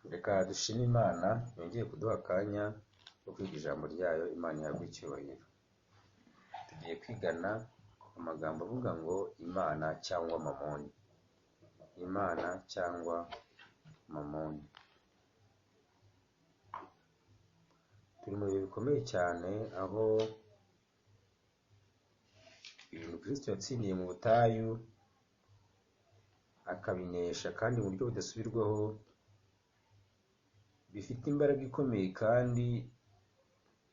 Reka dushime Imana yongeye kuduha akanya ko kwiga ijambo ryayo. Imana ihabwe icyubahiro. Tugiye kwigana amagambo avuga ngo Imana cyangwa Mamoni. Imana cyangwa Mamoni. Turi mu bihe bikomeye cyane, aho ibintu Kristo yatsindiye mu butayu akabinesha kandi mu buryo budasubirwaho, bifite imbaraga ikomeye kandi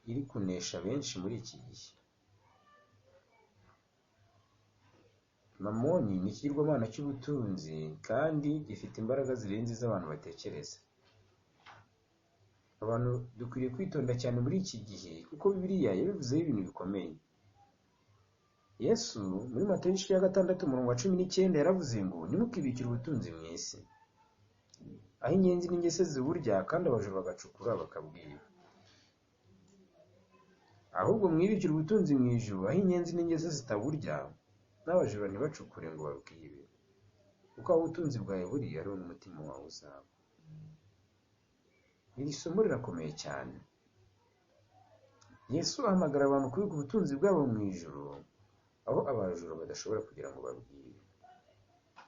iri kunesha benshi muri iki gihe. Mamoni ni ikigirwamana cy'ubutunzi kandi gifite imbaraga zirenze iz'abantu batekereza. Abantu dukwiriye kwitonda cyane muri iki gihe, kuko Bibiliya yabivuzeho ibintu bikomeye. Yesu muri Matayo 6:19 yaravuze ngo ntimukibikire ubutunzi mu isi, aho inyenzi n'ingese ziburya kandi abajura bagacukura bakabwiba. Ahubwo mwibikire ubutunzi mu ijuru, aho inyenzi n'ingese zitaburya n'abajura ntibacukure ngo babwibe, kuko aho ubutunzi bwawe buri ariho n'umutima wawe uzaba. Iri somo rirakomeye cyane. Yesu ahamagara abantu kubika ubutunzi bwabo mu ijuru, aho abajura badashobora kugira ngo babwibe.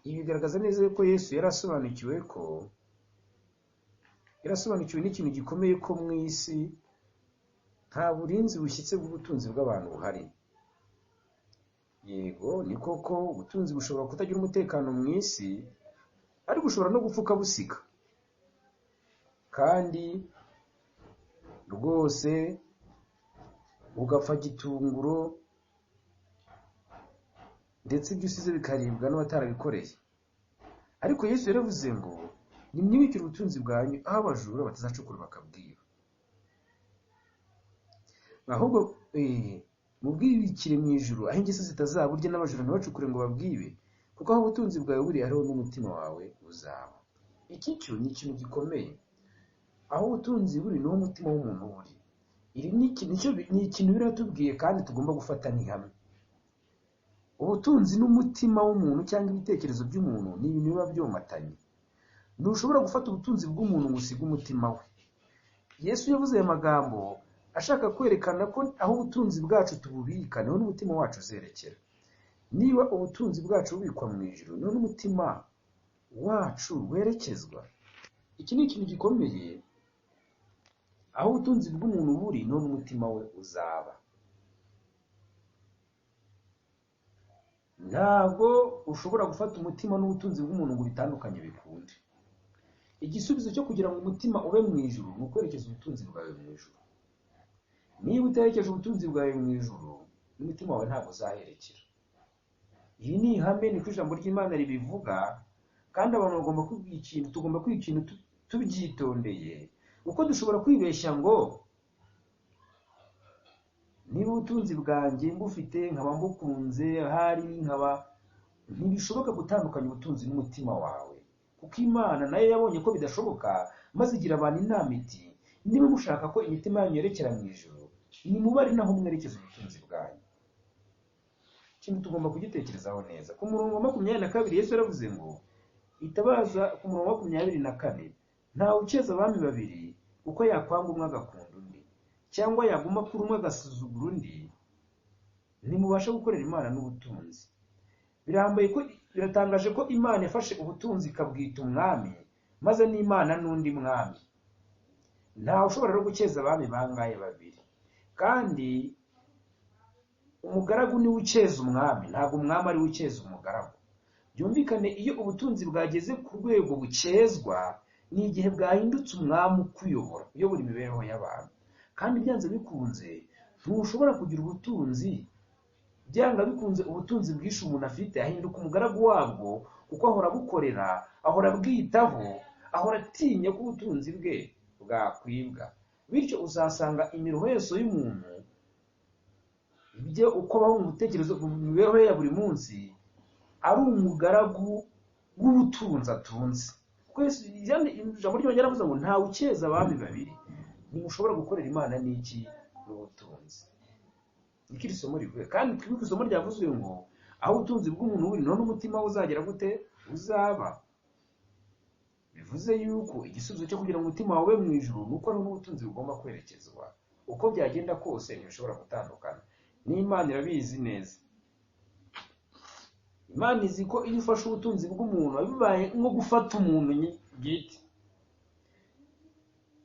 Ibi bigaragaza neza ko Yesu yarasobanukiwe n'ikintu gikomeye ko mu isi nta burinzi bushyitse bw'ubutunzi bw'abantu buhari. Yego, ni koko ubutunzi bushobora kutagira umutekano mu isi, ariko bushobora no gupfuka busika. Kandi rwose ugapfa gitunguro, ndetse ibyo usize bikaribwa n'abatarabikoreye. Ariko Yesu yaravuze ngo nimwibikire ubutunzi bwanyu aho abajura batazacukura bakabwiba. Ahubwo mubwibikire mu ijuru, aho ingese zitazaburya n'abajura ntibacukure ngo babwibe, kuko aho ubutunzi bwawe buri ariho n'umutima wawe uzaba. Iki cyo ni ikintu gikomeye. Aho ubutunzi buri niho umutima w'umuntu uri. Iri ni ikintu biratubwiye kandi tugomba gufata nk'ihame. Ubutunzi n'umutima w'umuntu cyangwa ibitekerezo by'umuntu ni ibintu biba byomatanye. Ntushobora gufata ubutunzi bw'umuntu ngo usige umutima we. Yesu yavuze aya magambo ashaka kwerekana ko aho ubutunzi bwacu tububika niho n'umutima wacu uzerekera. Niba ubutunzi bwacu bubikwa mu ijuru, niho n'umutima wacu werekezwa. Iki ni ikintu gikomeye. Aho ubutunzi bw'umuntu buri niho n'umutima we uzaba. Ntabwo ushobora gufata umutima n'ubutunzi bw'umuntu ngo bitandukanye bikunde. Igisubizo cyo kugira ngo umutima ube mu ijuru ni ukwerekeza ubutunzi bwawe mu ijuru. Niba utarekeje ubutunzi bwawe mu ijuru, n'umutima wawe ntabwo uzaherekera. Iri ni ihame, ni ko ijambo ry'Imana ribivuga, kandi abantu bagomba kwiga ikintu, tugomba kwiga ikintu tubyitondeye, kuko dushobora kwibeshya ngo niba ubutunzi bwanjye mbufite nkaba mbukunze, ahari ntibishoboka gutandukanya ubutunzi n'umutima wawe, kuko Imana nayo yabonye ko bidashoboka, maze igira abantu inama iti niba mushaka ko imitima yanyu yerekera mu ijuru, nimubare naho mwerekeza ubutunzi bwanyu. Ikintu tugomba kugitekerezaho neza. Ku murongo wa 22 Yesu yaravuze ngo itabaza. Ku murongo wa 24 ntawe ukeza abami babiri, kuko yakwanga umwe agakunda undi, cyangwa yaguma kuri umwe agasuzugura undi. Ntimubasha gukorera Imana n'ubutunzi. Biratangaje ko Imana yafashe ubutunzi ikabwita umwami, maze n'Imana n'undi mwami. Ntawe ushobora no gukeza abami bangaye babiri. Kandi umugaragu niwe ukeza umwami, ntabwo umwami ari we ukeza umugaragu. Byumvikane, iyo ubutunzi bwageze ku rwego bukezwa, ni igihe bwahindutse umwami ukuyobora, uyobora imibereho y'abantu. Kandi byanze bikunze ntushobora kugira ubutunzi, byanga bikunze ubutunzi bwinshi umuntu afite ahinduka umugaragu wabwo, kuko ahora abukorera, ahora abwitaho, ahora atinya ko ubutunzi bwe bwakwibwa. Bityo uzasanga imirohezo y'umuntu, ibyo uko abaho mu bitekerezo, mu mibereho ya buri munsi, ari umugaragu w'ubutunzi atunze. Ijambo ry'Imana ryaravuze ngo ntawe ukeza abami babiri. Ntimushobora gukorera Imana n'iki n'ubutunzi. Niko iri somo rivuga. Kandi twibuke isomo ryavuzwe ngo aho ubutunzi bw'umuntu buri niho n'umutima we uzagera gute uzaba. bivuze yuko igisubizo cyo kugira ngo umutima wawe mu ijuru nuko ari n'ubutunzi bugomba kwerekezwa. Uko byagenda kose ntibishobora gutandukana. N'Imana irabizi neza. Imana izi ko iyo ufashe ubutunzi bw'umuntu bibaye nko gufata umuntu bwite.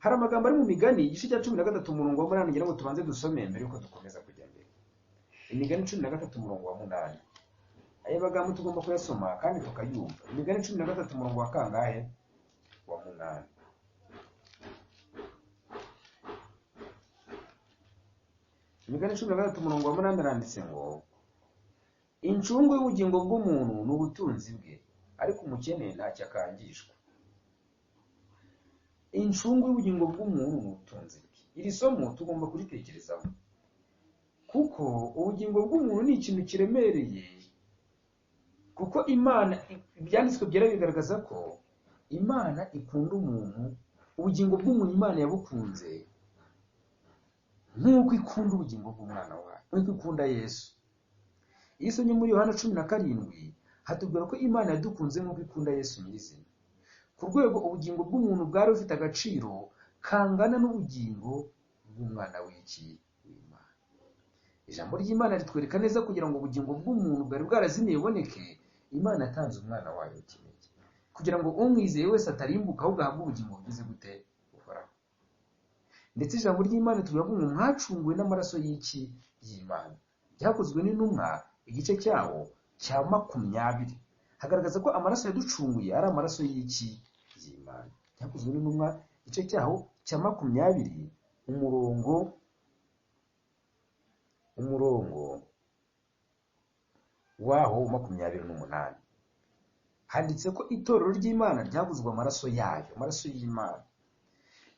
Hari amagambo ari mu Migani igice cya 13 umurongo wa 8 ngira ngo tubanze dusome mbere yuko dukomeza kujya mbere. Imigani 13 umurongo wa 8. Aya magambo tugomba kuyasoma kandi tukayumva. Imigani 13 umurongo wa kangahe? Wa 8. Imigani 13 umurongo wa 8 aranditse ngo incungu y'ubugingo bw'umuntu n'ubutunzi bwe, ariko umukene ntacyo akangishwa. Incungu y'ubugingo bw'umuntu n'ubutunzi bwe. Iri somo tugomba kuritekerezaho. Kuko ubugingo bw'umuntu ni ikintu kiremereye. Kuko Imana ibyanditswe byera bigaragaza ko Imana ikunda umuntu, ubugingo bw'umuntu Imana yabukunze nk'uko ikunda ubugingo bw'umwana wayo, nk'uko ikunda Yesu. Iyo usomye muri Yohana 17 hatubwira ko Imana yadukunze nk'uko ikunda Yesu nyirizina. Ku rwego ubugingo bw'umuntu bwari bufite agaciro kangana n'ubugingo bw'umwana w'Imana. Ijambo ry'Imana ritwereka neza kugira ngo ubugingo bw'umuntu bwari bwarazimiye buboneke, Imana yatanze umwana wayo w'ikinege, kugira ngo umwizeye wese atarimbuka ahubwo ahabwe ubugingo bugize gute? Buhoraho. Ndetse ijambo ry'Imana tuvuga ngo mwacunguwe n'amaraso y'Imana. Byakozwe n'intumwa igice cyawo cya 20 hagaragaza ko amaraso yaducunguye ari amaraso y'Imana. Byakozwe n'intumwa igice cyawo cya 20 umurongo waho 28 handitse ko itorero ry'Imana ryaguzwe amaraso yayo, amaraso y'Imana.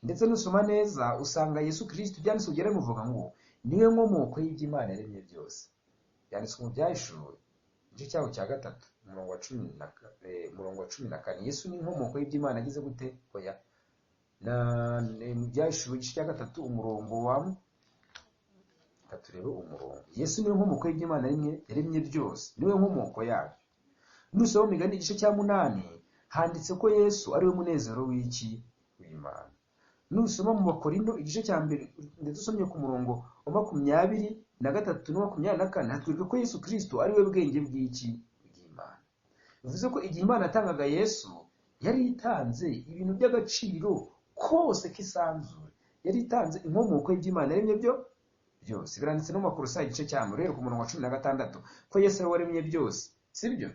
Ndetse nusoma neza usanga Yesu Kristo byanditswe byera bivuga ngo niwe nkomoko y'iby'Imana yaremye byose. Byanditswe mu Byahishuwe igice cyawo cya 3 umurongo wa 14. Yesu ni inkomoko y'iby'Imana agize gute? Oya. Mu Byahishuwe igice cya 3 umurongo wa turebe umurongo. Yesu niwe nkomoko y'iby'Imana yaremye byose, niwe nkomoko yayo. Nusoma Migani igice cya 8 handitse ko Yesu ari we munezero w'Imana. Nusoma mu Bakorindo igice cya 2 ndetse usomye ku murongo wa 23 na 24 hatwereka ko Yesu Kristo ari we bwenge bw'Imana. Bivuze ko igihe Imana yatangaga Yesu yari itanze ibintu by'agaciro kose k'isanzure, yari itanze inkomoko y'iby'Imana yaremye byose. Biranditse no mu Bakolosayi igice cya 1 ku murongo wa 16 ko Yesu ari we waremye byose, sibyo?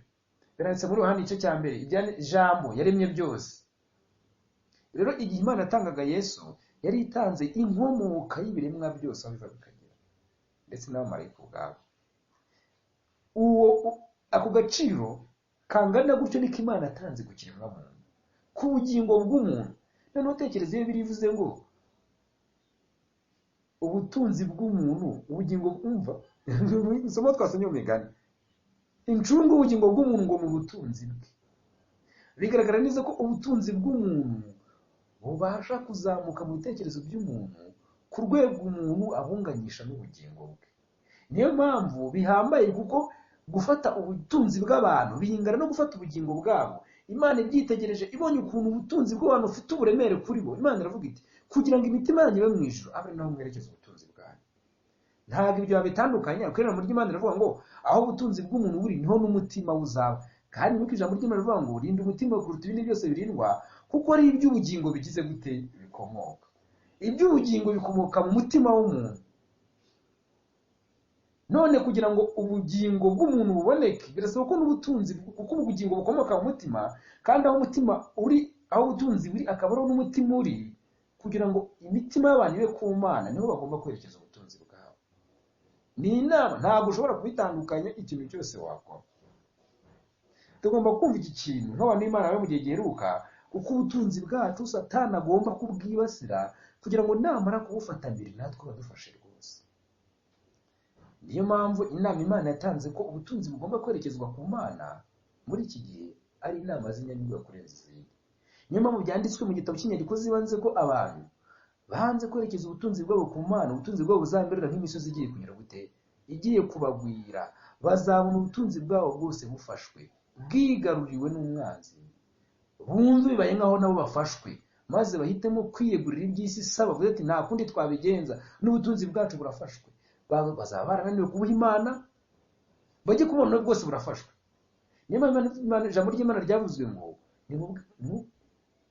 Biranditse muri Yohana igice cya 1 ijambo yaremye byose. Rero igihe Imana yatangaga Yesu yari itanze inkomoko y'ibiremwa byose aho biva bikagera, ndetse n'abamarayika ubwabo. Ako gaciro kangana gutyo niko Imana yatanze ku kiremwa muntu, ku bugingo bw'umuntu. Noneho utekereza iyo birivuze ngo ubutunzi bw'umuntu, ubugingo bwumva isomo twasomye mu Migani, incungu y'ubugingo bw'umuntu ngo mu butunzi bwe. Bigaragara neza ko ubutunzi bw'umuntu bubasha kuzamuka mu bitekerezo by'umuntu ku rwego umuntu abunganyisha n'ubugingo bwe. Niyo mpamvu bihambaye, kuko gufata ubutunzi bw'abantu bihingana no gufata ubugingo bwabo. Imana ibyitegereje ibonye ukuntu ubutunzi bw'abantu bufite uburemere kuri bo, Imana iravuga iti kugira ngo imitima yanyu ibe mu ijuru abe naho mwerekeza ubutunzi bwanyu. Ntabwo ibyo babitandukanya, kuko ijambo ry'Imana rivuga ngo aho ubutunzi bw'umuntu buri niho n'umutima uzaba. Kandi nuko ijambo ry'Imana rivuga ngo rinda umutima kuruta ibindi byose birindwa, kuko ari iby'ubugingo bigize gute? Bikomoka. Iby'ubugingo bikomoka mu mutima w'umuntu. None kugira ngo ubugingo bw'umuntu buboneke birasaba ko n'ubutunzi, kuko ubugingo bukomoka mu mutima, kandi aho umutima uri, aho ubutunzi buri akaba ari n'umutima uri, kugira ngo imitima y'abantu ibe ku Mana niho bagomba kwerekeza ubutunzi bwabo. Ni inama, ntabwo ushobora kubitandukanya ikintu cyose wakora. Tugomba kumva iki kintu nk'abantu b'Imana mu gihe giheruka, kuko ubutunzi bwacu Satani agomba kubwibasira kugira ngo namara kubufata mbere natwe badufashe rwose. Niyo mpamvu inama Imana yatanze ko ubutunzi bugomba kwerekezwa ku Mana muri iki gihe ari inama z'inyamibwa kurenza izindi. Niyo mpamvu byanditswe mu gitabo cy'inyandiko zibanze ko abantu banze kwerekeza ubutunzi bwabo ku Mana, ubutunzi bwabo buzamberera nk'imisozi igiye kugira gute? Igiye kubagwira. Bazabona ubutunzi bwabo bwose bufashwe, bwigaruriwe n'umwanzi. bumve bibaye nk'aho nabo bafashwe, maze bahitemo kwiyegurira iby'isi isaba, bavuze ati nta kundi twabigenza, n'ubutunzi bwacu burafashwe. Bazaba barananiwe kubuha Imana, bajye kubona bwose burafashwe. Niyo mpamvu ijambo ry'Imana ryavuzwe ngo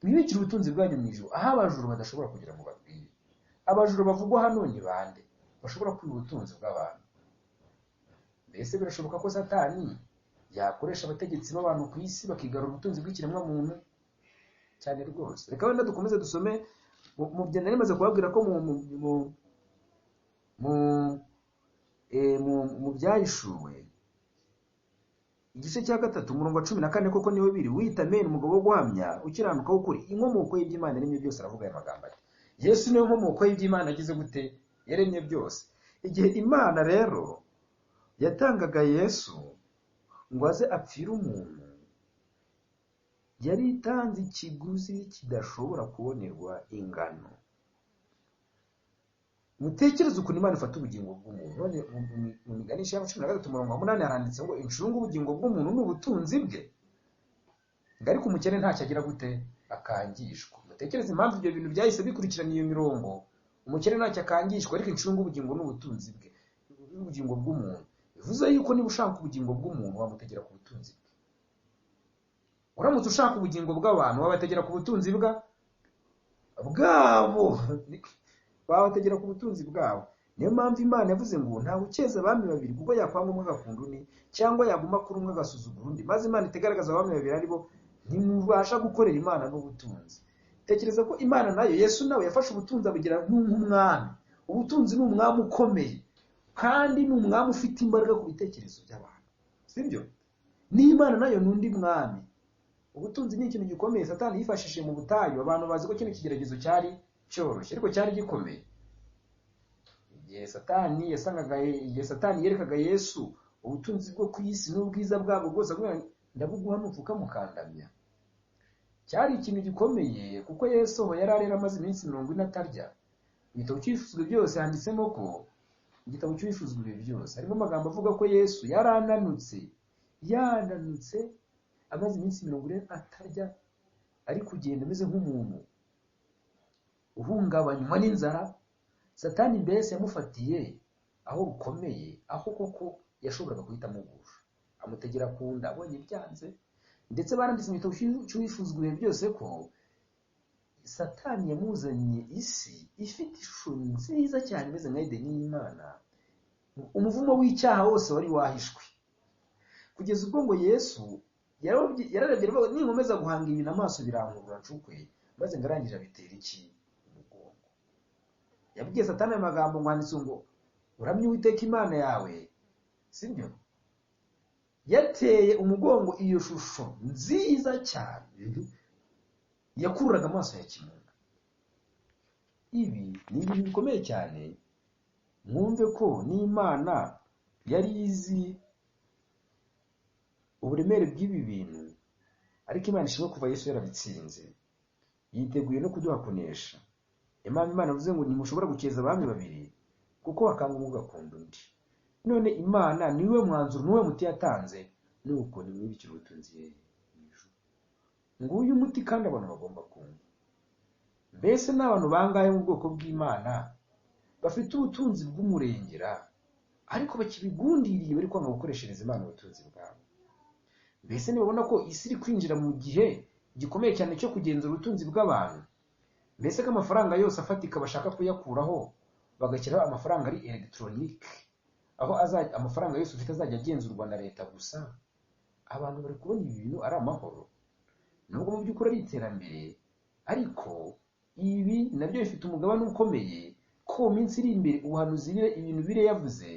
mwibikire ubutunzi bwanyu mu ijuru, aho abajuru badashobora kugira ngo babwire. Abajuru bavugwa hano ni bande? Bashobora kwiba ubutunzi bw'abantu. Mbese birashoboka ko Satani yakoresha abategetsi b'abantu ku isi bakigarura ubutunzi bw'ikiremwa muntu? Cyane rwose. Reka wenda dukomeze dusome mu byo nari maze kubabwira ko mu byahishuwe igice cya 3 umurongo wa 14, koko niwe biri wita amen, umugabo wo guhamya ukiranuka w'ukuri, inkomoko y'iby'Imana yaremye byose. Aravuga aya magambo ati Yesu niwe nkomoko y'iby'Imana agize gute yaremye byose. Igihe Imana rero yatangaga Yesu ngo aze apfire umuntu, yari itanze ikiguzi kidashobora kubonerwa ingano. Mutekereze ukuntu Imana ifata ubugingo bw'umuntu. None mu Miganisha ya 13 umurongo wa 8 haranditse ngo incungu ubugingo bw'umuntu n'ubutunzi bwe, ngo ariko umukene ntacyo agira gute akangishwa. Mutekereze impamvu ibyo bintu byahise bikurikirana iyo mirongo. Umukene ntacyo akangishwa, ariko incungu ubugingo n'ubutunzi bwe, ubugingo bw'umuntu. Bivuze yuko niba ushaka ubugingo bw'umuntu wamutegera ku butunzi bwe. Uramutse ushaka ubugingo bw'abantu wabategera ku butunzi bwabo, babategera ku butunzi bwabo. Niyo mpamvu Imana yavuze ngo ntawe ukeza abami babiri, kuko yakwanga umwe agakunda undi, cyangwa yaguma kuri umwe agasuzugura undi. Maze Imana itegaragaza abami babiri ari bo, ntimubasha gukorera Imana n'ubutunzi. Tekereza ko Imana nayo, Yesu nawe yafashe ubutunzi abugira nk'umwami. Ubutunzi ni umwami ukomeye, kandi ni umwami ufite imbaraga ku bitekerezo by'abantu, sibyo? N'Imana nayo n'undi mwami. Ubutunzi ni ikintu gikomeye Satani yifashishije mu butayu. Abantu bazi ko kino kigeragezo cyari cyoroshye, ariko cyari gikomeye. Igihe Satani yerekaga Yesu ubutunzi bwo ku isi n'ubwiza bwabwo bwose, avuga ndabuguha nupfuka mukandamya, cyari ikintu gikomeye. Kuko Yesu yari arera amaze iminsi 40 atarya. Igitabo cy'Ibifuzwe byose handitsemo ko igitabo cy'Ibifuzwe byose harimo amagambo avuga ko Yesu yarananutse amaze iminsi 40 atarya, ari kugenda ameze nk'umuntu uhungabanywa n'inzara. Satani mbese yamufatiye aho rukomeye, aho koko yashoboraga guhita amugusha, amutegera ku nda. Abonye byanze, ndetse baranditse mu gitabo cy'Ibifuzwe byose ko Satani yamuzaniye isi ifite ishusho nziza cyane imeze nka Edeni y'Imana. Umuvumo w'icyaha wose wari wahishwe, kugeza ubwo ngo Yesu yararebye avuga ninkomeza guhanga ibintu amaso birankurura ncukwe, maze ngarangije abitera iki umugongo. Yabwiye Satani aya magambo ngo handitse ngo uramye Uwiteka Imana yawe, sibyo? Yateye umugongo iyo shusho nziza cyane yakururaga amaso ya kimuntu. Ibi ni ibintu bikomeye cyane. Mwumve ko n'Imana yari izi uburemere bw'ibi bintu, ariko Imana ishimwe kuva Yesu yarabitsinze, yiteguye no kuduha kunesha. Imana avuze ngo ntimushobora gukeza abami babiri, kuko wakanga umwe ugakunda undi. None Imana niwe mwanzuro, niwe muti yatanze, nuko nimwibikire ubutunzi mu ijuru. Nguyu muti kandi abantu bagomba kumva. Mbese n'abantu bangaye mu bwoko bw'Imana bafite ubutunzi bw'umurengera, ariko bakibigundiriye bari kwanga gukoreshereza Imana ubutunzi bwabo. Mbese nibabona ko isi iri kwinjira mu gihe gikomeye cyane cyo kugenzura ubutunzi bw'abantu. Mbese ko amafaranga yose afatika bashaka kuyakuraho, bagashyiraho amafaranga ari electronique, aho amafaranga yose ufite azajya agenzurwa na leta gusa. Abantu bari kubona ibi bintu ari amahoro, nubwo mu by'ukuri ari iterambere, ariko ibi nabyo bifite umugabane ukomeye ko mu minsi iri imbere ubuhanuzi ibintu bire yavuze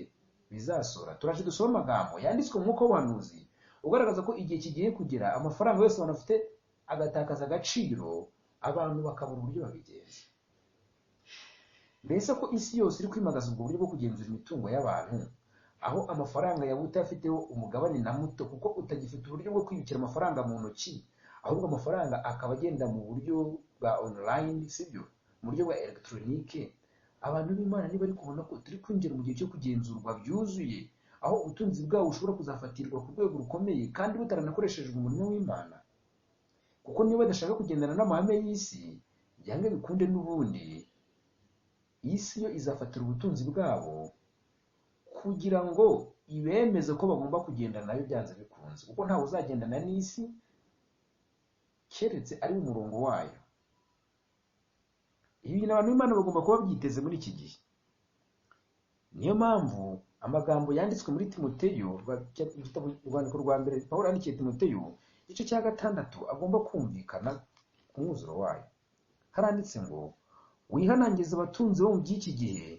bizasora. Turaje dusoma amagambo yanditswe mu mwuka w'ubuhanuzi ugaragaza ko igihe kigiye kugera amafaranga yose abantu bafite agatakaza agaciro, abantu bakabura uburyo babigenza. Mbese ko isi yose iri kwimagaza ubwo buryo bwo kugenzura imitungo y'abantu, aho amafaranga yawe utafiteho umugabane na muto, kuko utagifite uburyo bwo kwibikira amafaranga mu ntoki, ahubwo amafaranga akaba agenda mu buryo bwa online, sibyo? Mu buryo bwa electronique. Abantu b'Imana niba ari kubona ko turi kwinjira mu gihe cyo kugenzurwa byuzuye, aho ubutunzi bwabo bushobora kuzafatirwa ku rwego rukomeye kandi butaranakoreshejwe umurimo w'Imana. kuko niba badashaka kugendana n'amahame y'isi, byange bikunde n'ubundi isi yo izafatira ubutunzi bwabo kugira ngo ibemeze ko bagomba kugendana nayo byanze bikunze, kuko ntawe uzagendana n'isi keretse ari mu murongo wayo. Ibi bintu abantu b'Imana bagomba kuba byiteze muri iki gihe. Niyo mpamvu amagambo yanditswe muri Timoteyo, urwandiko rwa mbere Pawulo yandikiye Timoteyo, igice cya 6 agomba kumvikana ku mwuzuro wayo. Haranditse ngo wihanangirize abatunzi bo mu by'iki gihe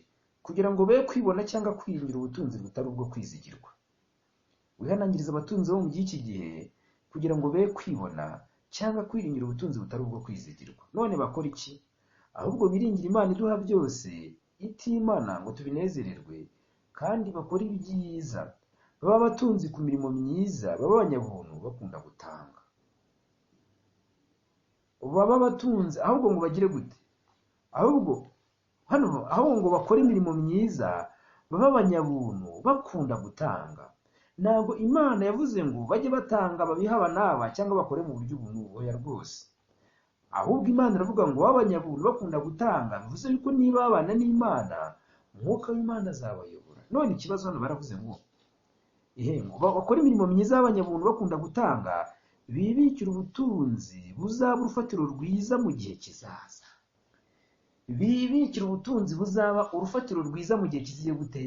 kugira ngo be kwibona cyangwa kwiringira ubutunzi butari ubwo kwizigirwa. Wihanangirize abatunzi bo mu by'iki gihe kugira ngo be kwibona cyangwa kwiringira ubutunzi butari ubwo kwizigirwa. None bakora iki? Ahubwo biringira Imana iduha byose itimana ngo tubinezererwe, kandi bakora ibyiza, baba abatunzi ku mirimo myiza, baba abanyabuntu bakunda gutanga. Baba abatunzi ahubwo ngo bagire gute? Ahubwo ngo bakore imirimo myiza, baba abanyabuntu bakunda gutanga. Ntabwo Imana yavuze ngo bajye batanga babiha abanaba cyangwa bakore mu buryo ubu oya rwose. Ahubwo Imana iravuga ngo abanyabuntu bakunda gutanga, bivuze yuko niba babana n'Imana, umwuka w'Imana azabayobora. None ikibazo hano baravuze ngo ngo bakora imirimo myiza y'abanyabuntu bakunda gutanga, bibikira ubutunzi buzaba urufatiro rwiza mu gihe kizaza. Bibikira ubutunzi buzaba urufatiro rwiza mu gihe kiziye gute?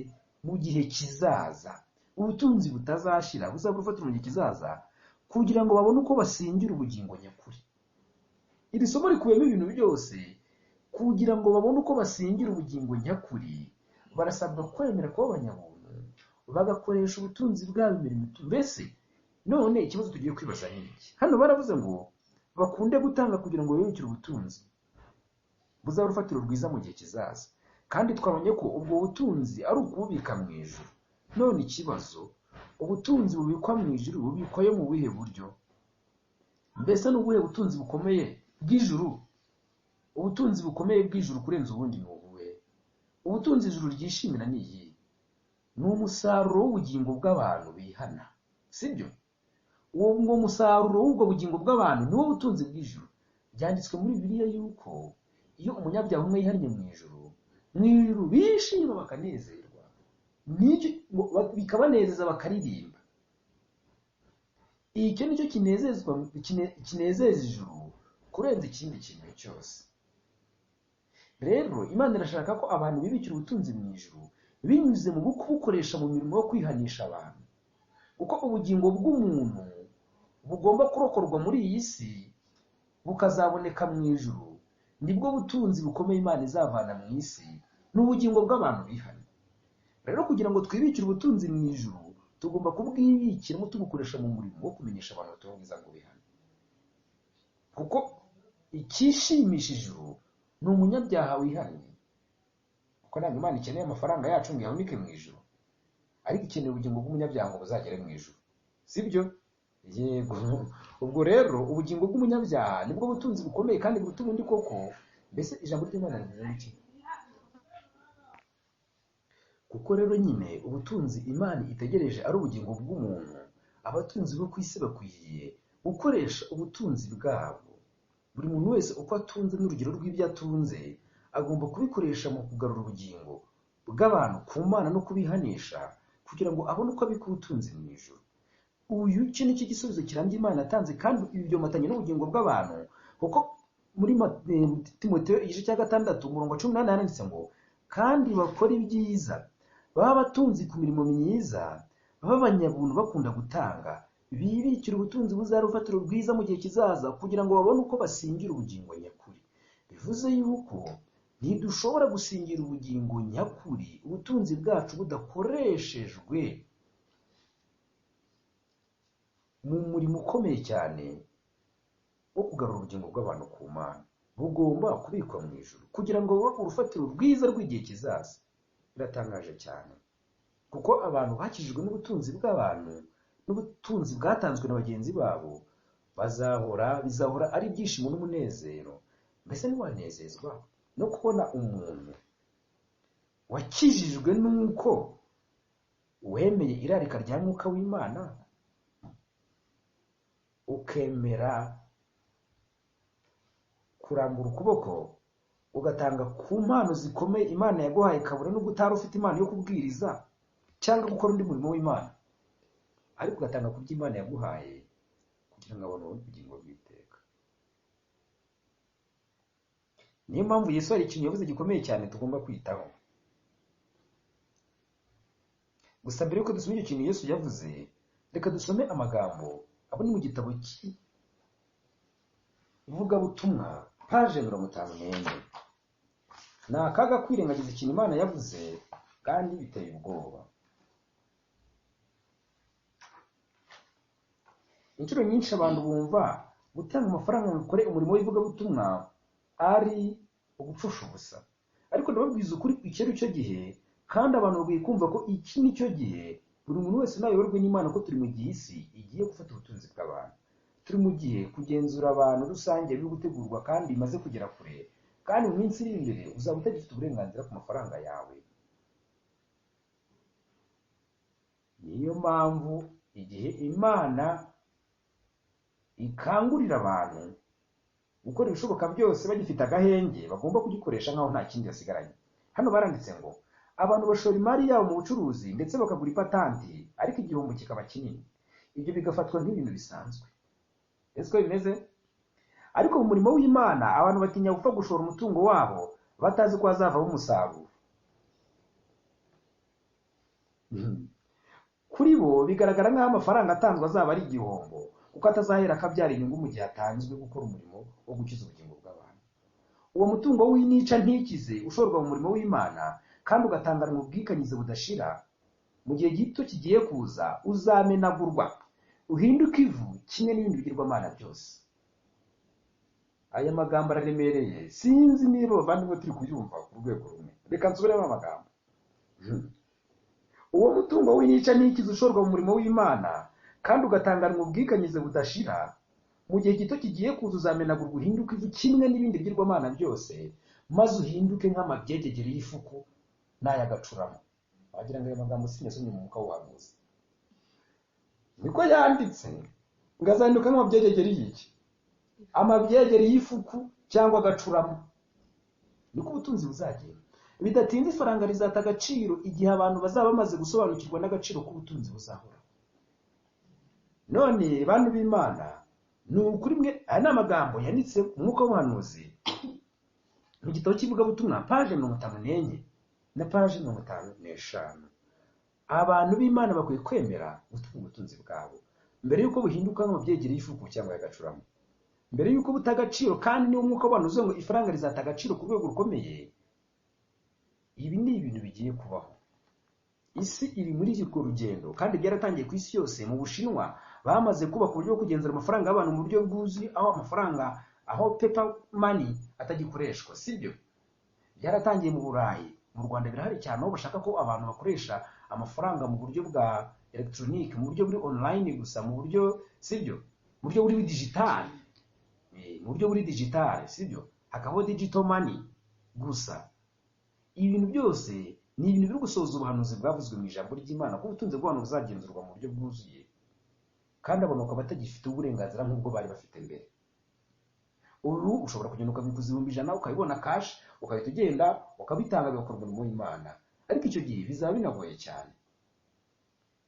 Mu gihe kizaza. Ubutunzi butazashira buzaba urufatiro mu gihe kizaza, kugira ngo babone uko basingira ubugingo nyakuri. Iri somo rikubiyemo ibintu byose. Kugira ngo babone uko basingira ubugingo nyakuri, barasabwa kwemera kuba abanyabuntu, bagakoresha ubutunzi bwabo imirimo. Mbese none ikibazo tugiye kwibaza ni iki? Hano baravuze ngo bakunde gutanga kugira ngo bibikire ubutunzi buzaba urufatiro rwiza mu gihe kizaza, kandi twabonye ko ubwo butunzi ari ukububika mu ijuru. None ikibazo, ubutunzi bubikwa mu ijuru bubikwayo mu buhe buryo? Mbese ni ubuhe butunzi bukomeye bw'ijuru? Ubutunzi bukomeye bw'ijuru kurenza ubundi ni ubuhe? Ubutunzi ijuru ryishimira ni iyi: ni umusaruro w'ubugingo bw'abantu bihana, sibyo? Uwo musaruro w'ubwo bugingo bw'abantu niwo butunzi bw'ijuru. Byanditswe muri Bibiliya yuko iyo umunyabyaha umwe yihannye mu ijuru bishima bakanezerwa, bikabanezeza bakaririmba. Icyo nicyo kinezeza ijuru kurenza ikindi kintu cyose. Rero Imana irashaka ko abantu bibikira ubutunzi mu ijuru binyuze mu kubukoresha mu mirimo yo kwihanisha abantu, kuko ubugingo bw'umuntu bugomba kurokorwa muri iyi si bukazaboneka mu ijuru. Nibwo butunzi bukomeye Imana izavana mu isi, n'ubugingo bw'abantu bihana. Rero kugira ngo twibikire ubutunzi mu ijuru, tugomba kubwibikiramo tubukoresha mu murimo wo kumenyesha abantu ubutumwa bwiza ngo bihane. Kuko ikishimisha ijuru ni umunyabyaha wihannye. Kuko ntabwo Imana ikeneye amafaranga yacu ngo yahunike mu ijuru, ariko ikeneye ubugingo bw'umunyabyaha ngo buzagere mu ijuru, sibyo? Yego. Ubwo rero ubugingo bw'umunyabyaha nibwo butunzi bukomeye kandi buruta ubundi koko. Mbese ijambo ry'Imana rivuze iki? Kuko rero nyine ubutunzi Imana itegereje ari ubugingo bw'umuntu, abatunzi bo ku isi bakwiriye gukoresha ubutunzi bwabo. Buri muntu wese uko atunze n'urugero rw'ibyo atunze agomba kubikoresha mu kugarura ubugingo bw'abantu ku Mana no kubihanisha, kugira ngo abone uko abika ubutunzi mu ijuru. Iki ni cyo gisubizo kirambye Imana yatanze, kandi ibi byomatanye n'ubugingo bw'abantu. Kuko muri Timoteyo igice cya 6 umurongo wa 18 handitse ngo kandi bakora ibyiza, baba abatunzi ku mirimo myiza, baba abanyabuntu bakunda gutanga, bibikira ubutunzi buzaba urufatiro rwiza mu gihe kizaza, kugira ngo babone uko basingira ubugingo nyakuri. Bivuze yuko ntidushobora gusingira ubugingo nyakuri ubutunzi bwacu budakoreshejwe mu murimo ukomeye cyane wo kugarura ubugingo bw'abantu ku Mana. Bugomba kubikwa mu ijuru kugira ngo bube urufatiro rwiza rw'igihe kizaza. Biratangaje cyane, kuko abantu bakijijwe n'ubutunzi bw'abantu n'ubutunzi bwatanzwe na bagenzi babo bizahora ari ibyishimo n'umunezero. Mbese ntiwanezezwa no kubona umuntu wakijijwe n'uko wemeye irarika rya Mwuka w'Imana, ukemera kurambura ukuboko ugatanga ku mpano zikomeye Imana yaguhaye, kabura n'ubwo utari ufite impano yo kubwiriza cyangwa gukora undi murimo w'Imana, ariko ugatanga ku byo Imana yaguhaye kugira ngo abantu babone ubugingo bw'iteka. Niyo mpamvu Yesu hari ikintu yavuze gikomeye cyane tugomba kwitaho. Gusa mbere yuko dusoma icyo kintu Yesu yavuze, reka dusome amagambo abone mu gitabo cy'ivugabutumwa paje 54. Ni akaga kwirengagiza ikintu Imana yavuze kandi biteye ubwoba. Inshuro nyinshi abantu bumva gutanga amafaranga ngo ukore umurimo w'ivugabutumwa ari ugupfusha ubusa, ariko ndababwiza ukuri icyo ari cyo gihe, kandi abantu bakwiye kumva ko iki ni cyo gihe buri muntu wese nayoborwe n'Imana, ko turi mu gihe isi igiye gufata ubutunzi bw'abantu. Turi mu gihe kugenzura abantu rusange biri gutegurwa kandi bimaze kugera kure, kandi mu minsi iri imbere uzaba utagifite uburenganzira ku mafaranga yawe. Niyo mpamvu igihe Imana ikangurira abantu gukora ibishoboka byose bagifite agahenge, bagomba kugikoresha nk'aho nta kindi yasigaranye. Hano baranditse ngo abantu bashora imari yabo mu bucuruzi ndetse bakagura ipatanti, ariko igihombo kikaba kinini. Ibyo bigafatwa nk'ibintu bisanzwe. Ese ko bimeze? Ariko mu murimo w'Imana abantu batinya gupfa gushora umutungo wabo batazi ko hazavaho umusaruro. Kuri bo bigaragara nk'aho amafaranga atanzwe azaba ari igihombo, kuko atazahera akabyara inyungu mu gihe atanzwe gukora umurimo wo gukiza ubugingo bw'abantu. Uwo mutungo w'inica ntikize ushorwa mu murimo w'Imana kandi ugatanganwa mu bwikanyize budashira, mu gihe gito kigiye kuza uzamenagurwa uhinduka ivu kimwe n'ibindi bigirwamana byose. Aya magambo araremereye, sinzi niba abavandimwe turi kuyumva ku rwego rumwe. Reka nsubiremo amagambo. Uwo mutungo w'inica ntikize ushorwa mu murimo w'Imana kandi ugatanganwa mu bwikanyize budashira, mu gihe gito kigiye kuza uzamenagurwa uhinduka ivu kimwe n'ibindi bigirwamana byose, maze uhinduke nk'amabyegegeri y'ifuku n'ay'agacurama. Wagira ngo ayo magambo sinyasomye mu mwuka w'ubuhanuzi. Niko yanditse ngo azahinduka nk'amabyegegeri y'iki? Amabyegeri y'ifuku cyangwa agacurama. Niko ubutunzi buzagenda. Bidatinze ifaranga rizata agaciro igihe abantu bazaba bamaze gusobanukirwa n'agaciro k'ubutunzi buzahora. None bantu b'Imana, ni ukuri mwe, aya ni amagambo yanditse mu mwuka w'ubuhanuzi mu gitabo cy'ivugabutumwa paje 54 na paje 55. Abantu b'Imana bakwiye kwemera gutunga ubutunzi bwabo mbere yuko buhinduka nk'amabyegeri y'ifuku cyangwa y'agacurama, mbere yuko buta agaciro. Kandi niwo mwuka w'ubuhanuzi ngo ifaranga rizata agaciro ku rwego rukomeye. Ibi ni ibintu bigiye kubaho. Isi iri muri urwo rugendo kandi byaratangiye ku isi yose. Mu Bushinwa bamaze kubaka uburyo bwo kugenzura amafaranga y'abantu mu buryo bwuzuye, aho paper money atagikoreshwa, sibyo? Byaratangiye mu Burayi. Mu Rwanda birahari cyane, aho bashaka ko abantu bakoresha amafaranga mu buryo bwa electronic, mu buryo buri online gusa, mu buryo, sibyo, mu buryo buri digital, mu buryo buri digital, sibyo? Hakabaho digital money gusa. Ibintu byose ni ibintu biri gusoza ubuhanuzi bwavuzwe mu ijambo ry'Imana ko ubutunzi bw'abantu buzagenzurwa mu buryo bwuzuye, kandi abantu bakaba batagifite uburenganzira nk'ubwo bari bafite mbere. Ubu ushobora kugenda ukabikuza 100 ukabibona cash, ukahita ugenda ukabitanga bigakorwa umurimo w'Imana, ariko icyo gihe bizaba binagoye cyane.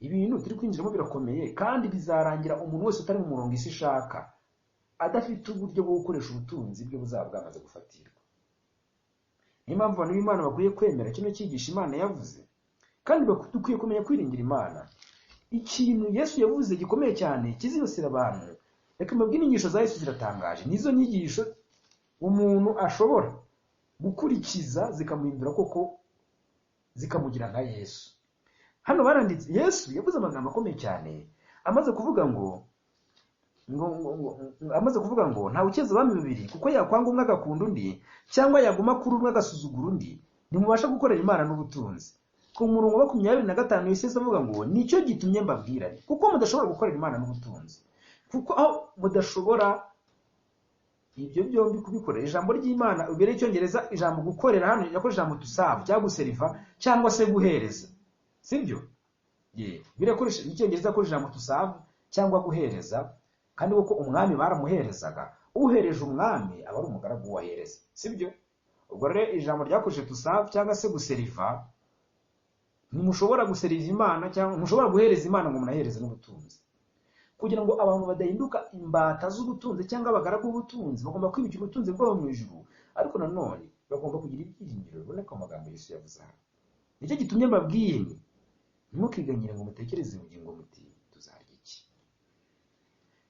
Ibintu turi kwinjiramo birakomeye, kandi bizarangira umuntu wese utari mu murongo isi ishaka adafite uburyo bwo gukoresha ubutunzi bwe buzaba bwamaze gufatirwa. Niyo mpamvu abantu b'Imana bakwiye kwemera kino cyigisha Imana yavuze, kandi dukwiye kumenya kwiringira Imana. Ikintu Yesu yavuze gikomeye cyane kizibasira abantu. Reka mbabwire inyigisho za Yesu ziratangaje. Nizo nyigisho umuntu ashobora gukurikiza zikamuhindura koko, zikamugira nka Yesu. Hano baranditse Yesu yavuze amagambo akomeye cyane, amaze kuvuga ngo nta ukeza abami babiri, kuko yakwanga umwe agakunda undi, cyangwa yaguma kuri umwe agasuzugura undi. Ntimubasha gukorera Imana n'ubutunzi. Ku murongo wa 25 Yesu avuga ngo nicyo gitumye mbabwira, kuko mudashobora gukorera Imana n'ubutunzi. Kuko aho mudashobora ibyo byombi kubikorera, ijambo ry'Imana ubere Icyongereza ijambo gukorera hano yakoresha ijambo to serve cyangwa guseriva cyangwa se guhereza, sibyo? Birakoresha Icyongereza ko ijambo to serve cyangwa guhereza, kandi kuko umwami baramuherezaga uhereje umwami aba ari umugaragu wahereza, sibyo? Ubwo rero ijambo ryakoresheje tusafu cyangwa se guseriva, ntimushobora guseriva Imana cyangwa ntimushobora guhereza Imana ngo munahereze n'ubutunzi. Kugira ngo abantu badahinduka imbata z'ubutunzi cyangwa abagaragu b'ubutunzi, bagomba kwibukira ubutunzi bwabo mu ijuru, ariko nanone bagomba kugira ibyiringiro biboneka mu magambo Yesu yavuze hano. Nicyo gitumye mbabwiye nti ntimukiganyire ngo mutekereze ubugingo muti tuzarya iki.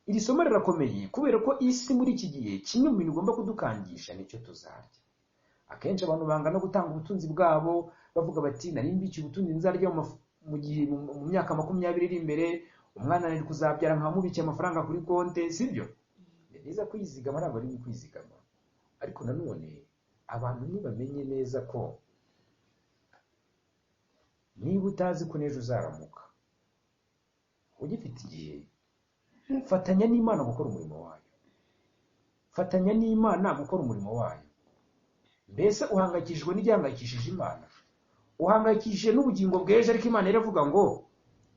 Iri somo rirakomeye kubera ko isi muri iki gihe kimwe mu bintu igomba kudukangisha nicyo tuzarya. Akenshi abantu banga no gutanga ubutunzi bwabo, bavuga bati nari mbikiye ubutunzi nzarya mu gihe mu myaka 20 iri imbere, umwana ari kuzabyara nkamubikiye amafaranga kuri konte, sibyo? Ni byiza kwizigama, ntabwo ari kwizigama, ariko nanone abantu ntibamenye neza ko niba utazi ko n'ejo uzaramuka, ugifite igihe, fatanya n'Imana gukora umurimo wayo. Fatanya n'Imana gukora umurimo wayo. Mbese uhangayikishijwe n'igihangayikishije Imana? Uhangayikishije n'ubugingo bw'ejo, ariko Imana iravuga ngo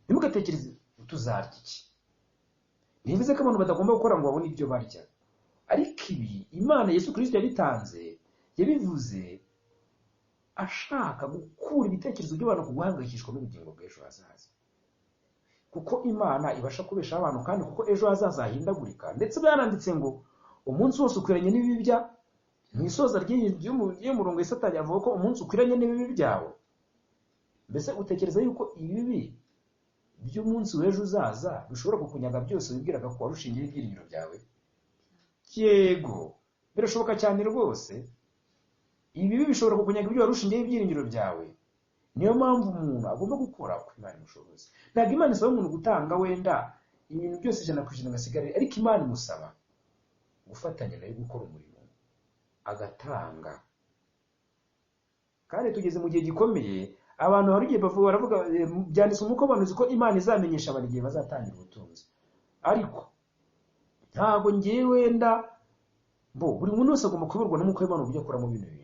ntimugatekereze tuzarya iki. Ntibivuze ko abantu batagomba gukora ngo babone ibyo barya, ariko ibi Imana Yesu Kristo yabitanze, yabivuze ashaka gukura ibitekerezo by'abantu ku guhangayikishwa n'ubugingo bw'ejo hazaza. Kuko Imana ibasha kubeshaho abantu, kandi kuko ejo hazaza hahindagurika. Ndetse byaranditse ngo umunsi wose ukwiranye n'ibibi bya mu isoza ry'umurongo Satani avuga ko umunsi ukwiranye n'ibibi byawe. Mbese utekereza yuko ibibi by'umunsi w'ejo uzaza bishobora kukunyaga byose wibwiraga ko warushingiye ibyiringiro byawe? Yego, birashoboka cyane rwose. Ibibi bishobora kukunyaga ibyo warushingiye ibyiringiro byawe. Niyo mpamvu umuntu agomba gukora ku Imana imushoboza. Ntabwo Imana isaba umuntu gutanga wenda ibintu byose 100% ngasigarira, ariko Imana imusaba gufatanya nayo gukora umurimo, agatanga. Kandi tugeze mu gihe gikomeye, abantu hari igihe baravuga, byanditswe mu ko abantu uzi ko Imana izamenyesha abantu igihe bazatangira ubutunzi. Ariko ntabwo ngiye wenda buri muntu wese agomba kuberwa n'umuko w'Imana uburyo akoramo bino bintu.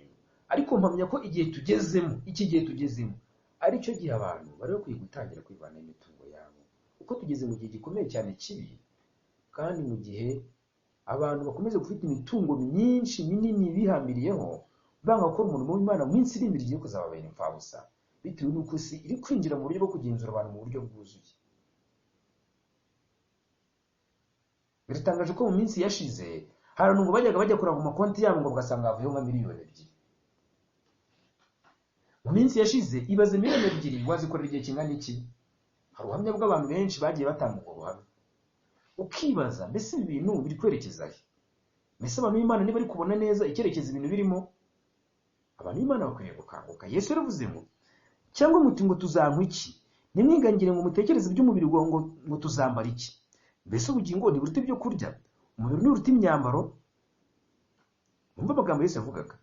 Ariko mpamya ko igihe tugezemo, iki gihe tugezemo, ari cyo gihe abantu bari bakwiye gutangira kwivana imitungo yabo. Uko tugeze mu gihe gikomeye cyane kibi, kandi mu gihe abantu bakomeze gufite imitungo myinshi minini bihambiriyeho, banga gukora umurimo w'Imana, mu minsi iri imbere igiye kuzababera imfabusa, bitewe n'uko isi iri kwinjira mu buryo bwo kugenzura abantu mu buryo bwuzuye. Biratangaje ko mu minsi yashize hari abantu bajyaga bajya kuraba mu makonti yabo ngo bagasanga havuyeho nka miliyoni 2. Mu minsi yashize ibaze miliyoni 2 wazikorera igihe kingana iki? Hari ubuhamya bw'abantu benshi bagiye batanga ubwo buhamya. Ukibaza, mbese ibi bintu biri kwerekeza he? Mbese abantu b'Imana niba ari kubona neza icyerekezo ibintu birimo? Abantu b'Imana bakwiriye gukanguka. Yesu yaravuze ngo cyangwa muti ngo tuzanywa iki? Nimwigangire ngo mutekereze iby'umubiri ngo tuzambara iki? Mbese ubugingo ntiburuta ibyo kurya, umubiri ntiburuta imyambaro? Umva amagambo Yesu yavugaga.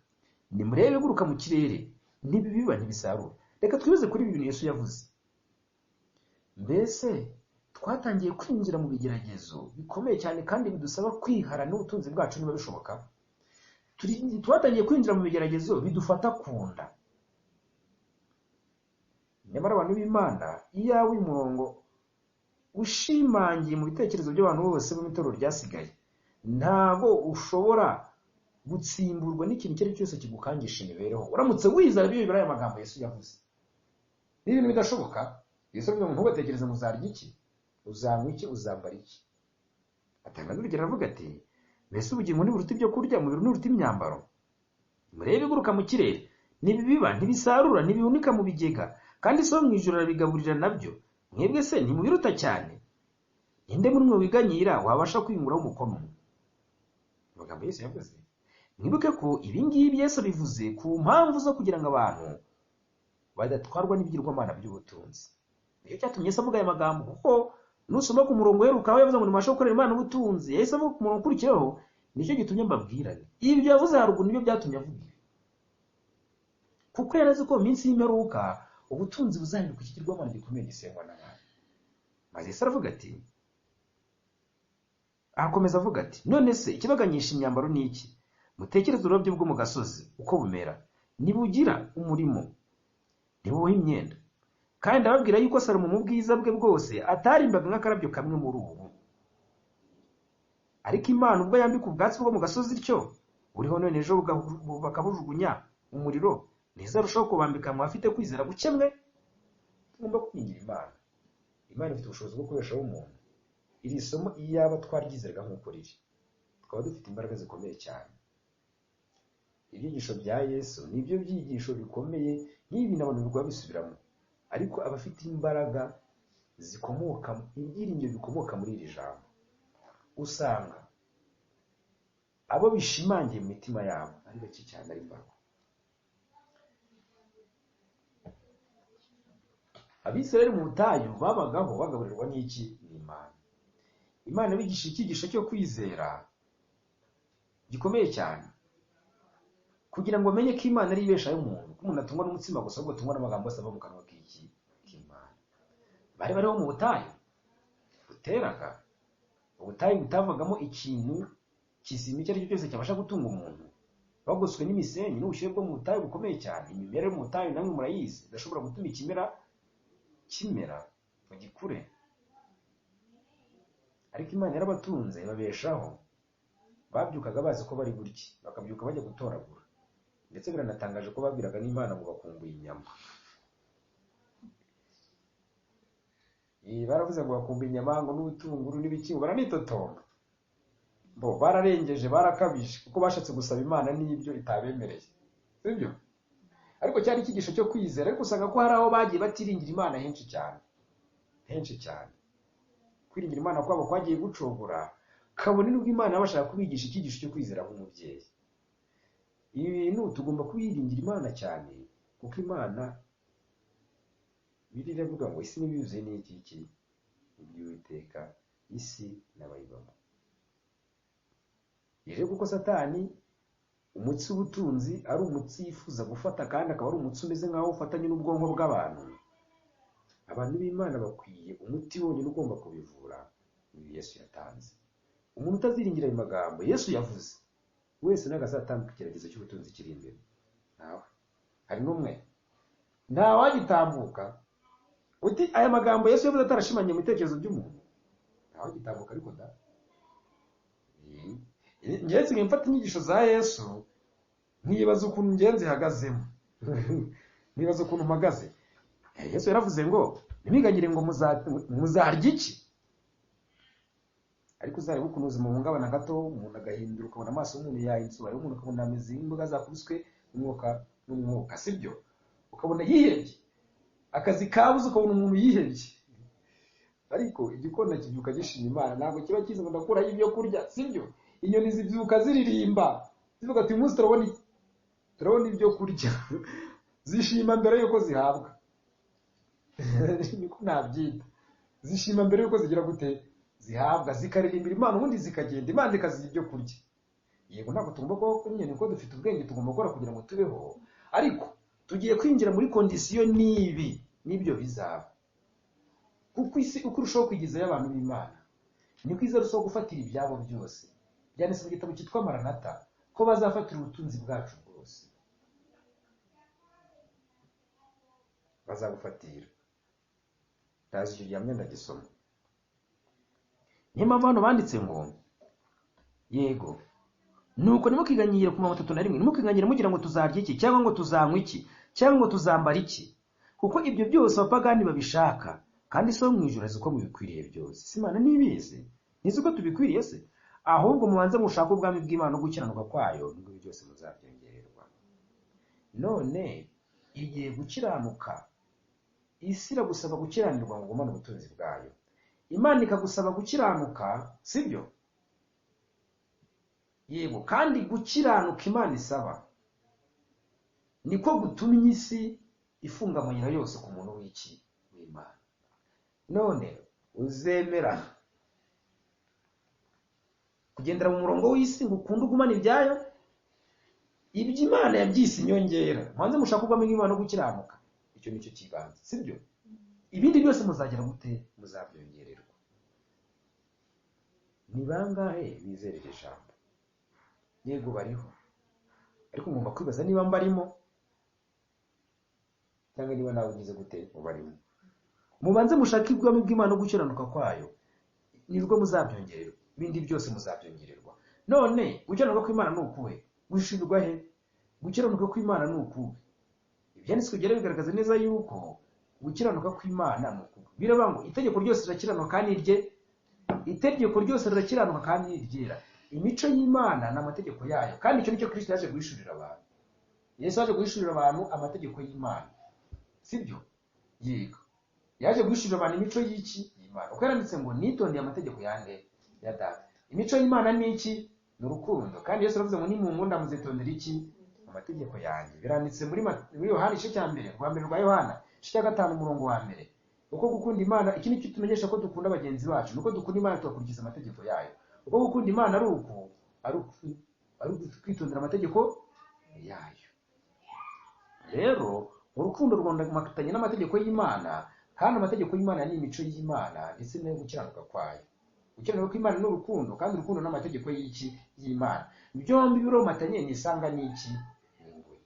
Nimurebe guruka mu kirere, ntibibiba ntibisarura. Reka twibaze kuri ibi bintu Yesu yavuze. Mbese twatangiye kwinjira mu bigeragezo bikomeye cyane kandi bidusaba kwihara n'ubutunzi bwacu niba bishoboka. Twatangiye kwinjira mu bigeragezo bidufata kunda. Nyamara abantu b'Imana, iyawe umurongo ushimangiye mu bitekerezo by'abantu bose mu itorero ryasigaye, ntago ushobora gutsimburwa n'ikintu icyo ari cyo cyose kigukangisha imibereho uramutse wizera ibyo bibiri aya magambo Yesu yavuze. Ni ibintu bidashoboka. Yesu avuga ngo ntugatekereze muzarya iki, uzanywa iki, uzambara iki. Atanga n'urugero avuga ati, mbese ubugingo ntiburuta ibyo kurya, umubiri ntiburuta imyambaro? Murebe iguruka mu kirere, ntibibiba ntibisarura ntibihunika mu bigega, kandi so mu ijuru arabigaburira nabyo. Mwebwe se ntimubiruta cyane? Ninde muri mwe wiganyira wabasha kwinguraho umukono? Amagambo Yesu yavuze. Mwibuke ko ibi ngibi Yesu bivuze ku mpamvu zo kugira ngo abantu badatwarwa n'ibigirwamana by'ubutunzi. Niyo cyatumye Yesu avuga aya magambo, kuko nusoma ku murongo herukaho yavuze ngo nimashe gukorera Imana ubutunzi. Yesu avuga ku murongo ukurikiyeho, nicyo gitumye mbabwirane. Ibi yavuze haruguru nibyo byatumye avuga. Kuko yarazi ko mu minsi y'imperuka ubutunzi buzahinduka ikigirwamana gikomeye gisengwa n'abantu. Maze Yesu aravuga ati, akomeza avuga ati, none se ikibaganyisha imyambaro ni iki? Mutekereze ururabyo bwo mu gasozi uko bumera, nibugira umurimo, nibuboha imyenda. Kandi ndababwira yuko Salomo mu bwiza bwe bwose atarimbaga nk'akarabyo kamwe muri ubu. ariko Imana ubwo yambika ubwatsi bwo mu gasozi ityo uriho none ejo bakabujugunya mu muriro, ntizarushaho kubambika mu bafite kwizera guke mwe? Tugomba kwiringira Imana. Imana ifite ubushobozi bwo kubeshaho umuntu. Iri somo iyaba twaryizeraga nk'uko riri, twaba dufite imbaraga zikomeye cyane. Ibyigisho bya Yesu nibyo byigisho bikomeye, nk'ibi n'abantu birirwa bisubiramo, ariko abafite imbaraga zikomoka, ibyiringiro bikomoka muri iri jambo, usanga abo bishimangiye mu mitima yabo ari bake cyane, ari mbarwa. Abisirayeli mu butayu babagaho bagaburirwa n'iki? N'Imana. Imana bigisha icyigisho cyo kwizera gikomeye cyane, kugira ngo amenye ko Imana ari ibeshaho umuntu, ko umuntu atungwa n'umutsima gusa, ahubwo atungwa n'amagambo asa mu kanwa k'Imana. Bari bariho mu butayu buteraga, ubutayu butavagamo ikintu kizima icyo ari cyo cyose cyabasha gutunga umuntu, bagoswe n'imisenyi n'ubushyuhe bwo mu butayu bukomeye cyane. Imimerere mu butayu namwe murayizi, idashobora gutuma ikimera kimera ngo gikure, ariko Imana yarabatunze ibabeshaho. Babyukaga bazi ko bari burye, bakabyuka bajya gutoragura, ndetse biranatangaje ko babwiraga n'Imana ngo bakumbuye inyama. Baravuze ngo bakumbuye inyama ngo n'ubutunguru n'ibiki, baranitotomba, bo bararengeje, barakabije, kuko bashatse gusaba Imana n'ibyo itabemereye, sibyo? Ariko cyari icyigisho cyo kwizera, ariko usanga ko hari aho bagiye batiringira Imana henshi cyane, henshi cyane. Kwiringira Imana kwabo kwagiye gucogora, kabone nubwo Imana yabashaka kubigisha icyigisho cyo kwizera nk'umubyeyi. Ibi bintu tugomba kubiringira Imana cyane, kuko Imana Bibiliya ivuga ngo isi n'ibiyuzuye n'iki? Iby'Uwiteka, isi n'abayibamo. Rero kuko Satani umutsi w'ubutunzi ari umutsi yifuza gufata, kandi akaba ari umutsi umeze nk'aho ufatanye n'ubwonko bw'abantu, abantu b'Imana bakwiye umuti wonyine ugomba kubivura, uyu Yesu yatanze. Umuntu utaziringira ayo magambo Yesu yavuze wese n'agasatambuka ikigeragezo cy'ubutunzi kiri imbere nawe. Hari n'umwe ntawagitambuka uti aya magambo Yesu yavuze atarashimanye mu bitekerezo by'umuntu, ntawagitambuka. Ariko da ngenzi mfata inyigisho za Yesu nkibaza ukuntu ngenzi hagazemo nibaza ukuntu mpagaze. Yesu yaravuze ngo nimiganyire ngo muzarya iki, ariko uzareba ukuntu ubuzima buhungabana gato, umuntu agahindura, ukabona amaso y'umuntu yahindutse, hari umuntu ukabona ameze nk'imboga zakubiswe n'umwuka, sibyo? Ukabona yihebye, akazi kabuze, ukabona umuntu yihebye, ariko igikona kibyuka gishima Imana, ntabwo kiba kiza ngo ndakuraho ibyo kurya, sibyo? Inyoni zibyuka ziririmba zivuga ati uyu munsi turabona ibyo kurya zishima mbere yuko zihabwa niko nabyita, zishima mbere yuko zigira gute? Zihabwa, zikaririmbira Imana, ubundi zikagenda, Imana ikaziha ibyo kurya. Yego ntabwo tugomba kubaho kuri nyine, kuko dufite ubwenge tugomba gukora kugira ngo tubeho, ariko tugiye kwinjira muri kondisiyo n'ibyo bizaba, kuko isi uko urushaho kwigizayo abantu b'Imana niko izarushaho gufatira ibyabo byose. Byanditse mu gitabo cyitwa Maranata ko bazafatira ubutunzi bwacu bwose, bazabufatira. Ndazi icyo gihamya ndagisoma. Niyo mpamvu hano banditse ngo yego nuko nimukiganyira ku 31, nimukiganyira mugira ngo tuzarya iki, cyangwa ngo tuzanywa iki, cyangwa ngo tuzambara iki, kuko ibyo byose abapagani babishaka, kandi so mu ijuru azi ko mubikwiriye byose. Si Imana nibizi? Nizi ko tubikwiriye se? Ahubwo mubanze mushaka ubwami bw'Imana no gukiranuka kwayo, nibwo byose muzabyongererwa. None igiye gukiranuka, isi iragusaba gukiranirwa ngo ugumane ubutunzi bwayo, Imana ikagusaba gukiranuka, sibyo? Yego, kandi gukiranuka Imana isaba niko gutumye isi ifunga amayira yose ku muntu w'Imana. None uzemera kugendera mu murongo w'isi ngo ukunde ugumane ibyayo? Iby'Imana yabyise inyongera. Mwanze mushaka ubwami bw'Imana no gukiranuka, icyo nicyo kibanza, sibyo? Ibindi byose muzagera gute? Muzabyongererwa. Ni bangahe bizera iri jambo? Yego bariho, ariko ngomba kwibaza niba mbarimo cyangwa niba nawe ugize gute ubarimo. Mubanze mushaka ubwami bw'Imana no gukiranuka kwayo, nibwo muzabyongererwa. ibindi byose muzabyongererwa. None gukiranuka kw'Imana ni ukuhe? Gushirirwa he? Gukiranuka kw'Imana ni ukuhe? Ibyanditswe byera bigaragaza neza yuko gukiranuka kw'Imana ni ukuhe. Biravuga ngo itegeko ryose rirakiranuka kandi rye, itegeko ryose rirakiranuka kandi ryera. Imico y'Imana ni amategeko yayo, kandi icyo nicyo Kristo yaje guhishurira abantu. Yesu yaje guhishurira abantu amategeko y'Imana, sibyo? Yego, yaje guhishurira abantu imico y'iki? Y'Imana. Uko yaranditse ngo nitondeye amategeko yande? Ya Data. Imico y'Imana ni iki? Ni urukundo. Kandi Yesu aravuze ngo nimunkunda muzitondera iki? Amategeko yanjye. Biranditse muri Yohana igice cya mbere, rwa mbere rwa Yohana igice cya 5 umurongo wa mbere. Uko gukunda Imana, iki ni cyo tumenyesha ko dukunda bagenzi bacu, nuko dukunda Imana tugakurikiza amategeko yayo. Uko gukunda Imana ari kwitondera amategeko yayo. Rero urukundo rwondamatanye n'amategeko y'Imana, kandi amategeko y'Imana ni imico y'Imana ndetse no gukiranuka kwayo. Gukiranuka kw'Imana ni urukundo, kandi urukundo n'amategeko y'iki? Y'Imana. Byombi biromatanye ni isanga n'iki? N'ingoyi.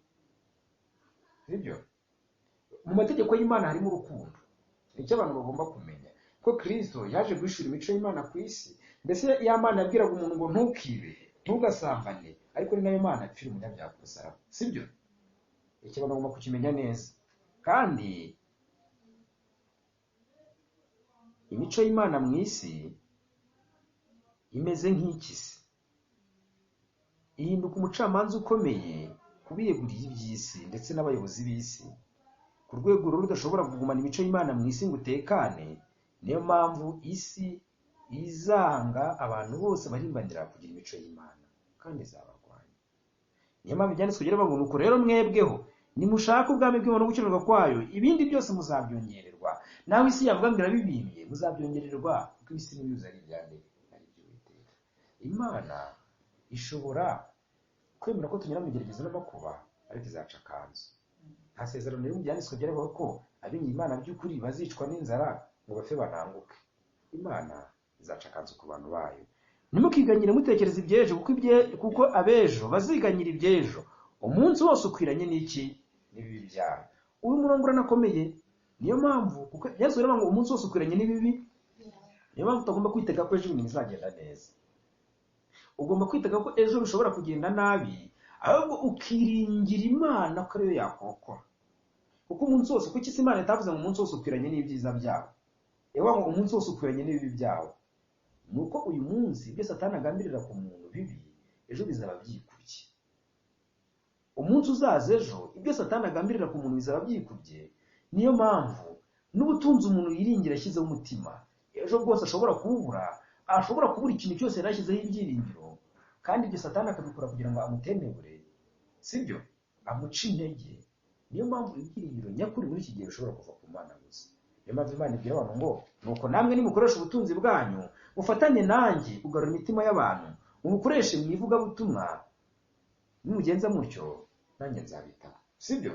Sibyo? Mu mategeko y'Imana harimo urukundo. Icyo abantu bagomba kumenya ko Kristo yaje guhishura imico y'Imana ku isi. Mbese ya Mana yabwiraga umuntu ngo ntukibe, ntugasambane, ariko ni nayo Mana yapfira umunyabyaha ku musaraba. Sibyo? Icyo abantu bagomba kukimenya neza. Kandi imico y'Imana mu isi imeze nk'ikisi, ihinduka umucamanza ukomeye kubiyeguriye iby'isi ndetse n'abayobozi b'isi, ku rwego rudashobora kugumana imico y'Imana mu isi ngo utekane. Niyo mpamvu isi izanga abantu bose barimbanira kugira imico y'Imana, kandi izabarwanya. Niyo mpamvu ibyanditswe byera ngo nuko rero mwebweho nimushaka ubwami bw'Imana no gukiranuka kwayo, ibindi byose muzabyongererwa. Nawe isi yavuga ngo irabibimye, muzabyongererwa, kuko isi n'ibiyuzuye ari ibyande, ari iby'Uwiteka. Imana ishobora kwemera ko tunyura mu bigeragezo n'amakuba, ariko izaca akanzu. Nta sezerano riri mu byanditswe byera ko abinye Imana by'ukuri bazicwa n'inzara ngo bapfe bananguke. Imana izaca akanzu ku bantu bayo. Ntimukiganyire mutekereza iby'ejo, kuko abejo baziganyira iby'ejo. Umunsi wose ukwiranye n'iki? N'ibibi byawe. Uyu murongo uranakomeye. Niyo mpamvu kuko Yesu aravuga ngo umunsi wose ukwiranye n'ibibi. Niyo mpamvu utagomba kwitega ko ejo ibintu bizagenda neza. Ugomba kwitega ko ejo bishobora kugenda nabi, ahubwo ukiringira Imana ko ariyo yakokora. Kuko umunsi wose, kuko isi Imana itavuze ngo umunsi wose ukwiranye n'ibyiza byawe, yewe ngo umunsi wose ukwiranye n'ibibi byawe. Nuko uyu munsi ibyo Satani agambirira ku muntu bibi, ejo bizaba byikubye. Umunsi uzaza ejo, ibyo Satani agambirira ku muntu bizaba byikubye. Niyo mpamvu n'ubutunzi umuntu yiringira ashyizeho umutima, ejo bwose ashobora kubura ikintu cyose yari ashyizeho ibyiringiro, kandi ibyo Satani akabikora kugira ngo amutenebure, sibyo? Amuca intege. Niyo mpamvu ibyiringiro nyakuri muri iki gihe bishobora kuva ku Mana gusa. Niyo mpamvu Imana ibwira abantu ngo nuko namwe nimukoresha ubutunzi bwanyu, mufatanye nanjye kugarura imitima y'abantu, mubukoreshe mu ivugabutumwa. Nimugenza mutyo nanjye nzabitaho, sibyo?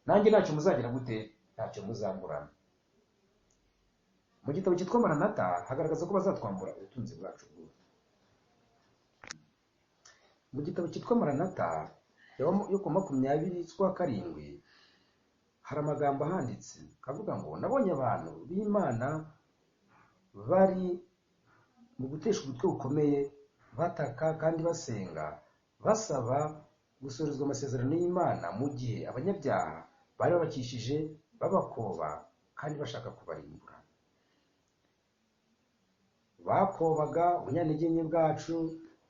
Nanjye ntacyo muzagira gute? Ntacyo muzamburana. Mu gitabo cyitwa Maranatha hagaragaza ko bazatwambura ubutunzi bwacu bwose. Mu gitabo cyitwa Maranatha yo ku 27 hari amagambo ahanditse kavuga ngo nabonye abantu b'Imana bari mu gutesha ubutwe bukomeye, bataka kandi basenga, basaba gusorezwa amasezerano y'Imana mu gihe abanyabyaha bari babakishije babakoba kandi bashaka kubarimbura. Bakobaga ubunyantege nke bwacu,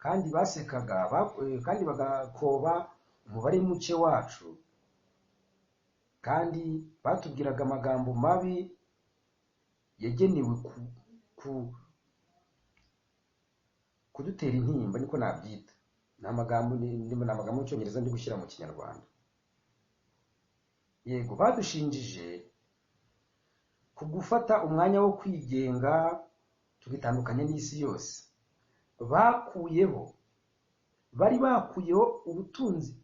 kandi basekaga kandi bagakoba umubare muke wacu, kandi batubwiraga amagambo mabi yagenewe kudutera intimba, niko nabyita. Ni amagambo mu Cyongereza ndi gushyira mu Kinyarwanda. Yego, badushinjije kugufata umwanya wo kwigenga tugitandukanye n'isi yose. Bari bakuyeho ubutunzi,